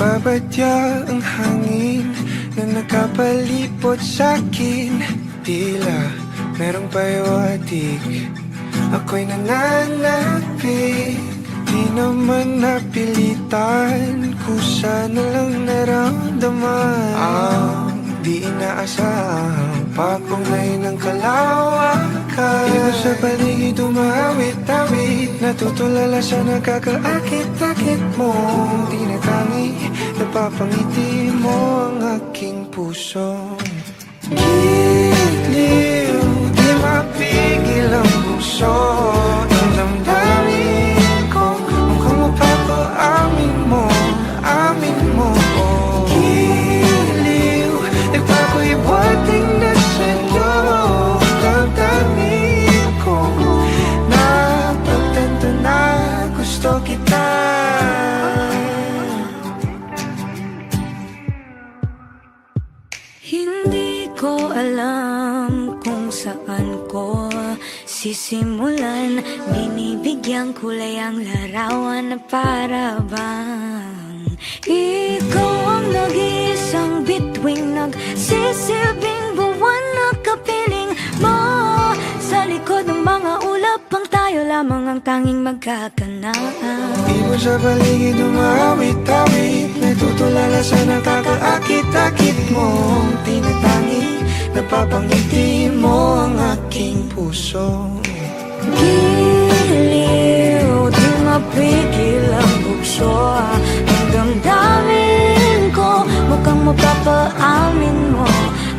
Nagbabadya ang hangin na nakapalipot sa'kin. Tila merong pahiwatig, ako'y nananapit. Di naman napilitan, kusa na lang naramdaman ang di inaasahang papunay ng kalawakan. Iba sa paligid umawit-awit, natutulala sa nakakaakit-akit mo. Tinatangi, napapangiti mo ang aking puso. Giliw, di mapigil ang puso. Ang damdamin ko, mukhang mapapaamin mo, amin mo. Giliw, nagpapahiwating na sa'yo. Damdamin ko, napagtanto na gusto kita. Hindi ko alam kung saan ko sisimulan. Binibigyan kulay ang larawan na para bang ikaw ang nag-iisang bituing, nagsisilbing buwan na kapiling mo. Sa likod ng mga ulap ang tayo lamang ang tanging magkakanaan. Ibon sa paligid umawit-awit, natutulala sa nakakaakit-akit mo. Tinatangi, napapangiti mo ang aking puso. Giliw, di mapigil ang bukso. Ang damdamin ko, mukhang mapapaamin mo,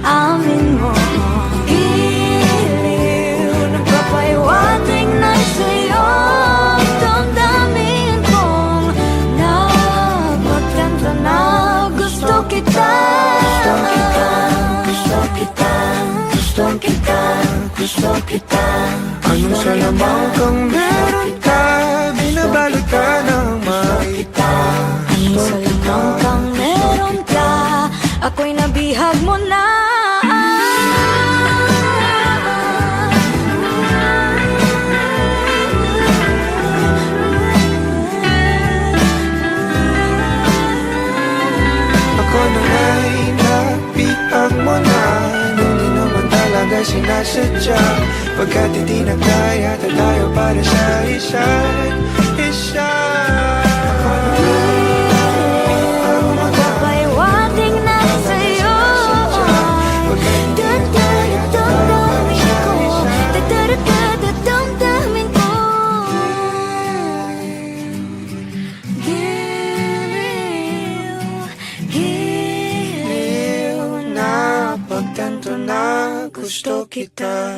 amin mo. Giliw, nagpapahiwatig na sa'yo. Damdamin kong napagtanto na gusto kita. Gusto kita, gusto kita, gusto kita. Anong salamang kang meron ka, binabalot ka ng makita. Anong salamang kang meron ka, ako'y nabihag mo na. Ako na nga'y napihag mo na, hindi naman talaga sinasadya. Pagkat hindi nagkaya tayo para sa isa't isa. Magpapahiwatig na sa'yo. Damdamin ko, Giliw, Napagtanto na gusto kita.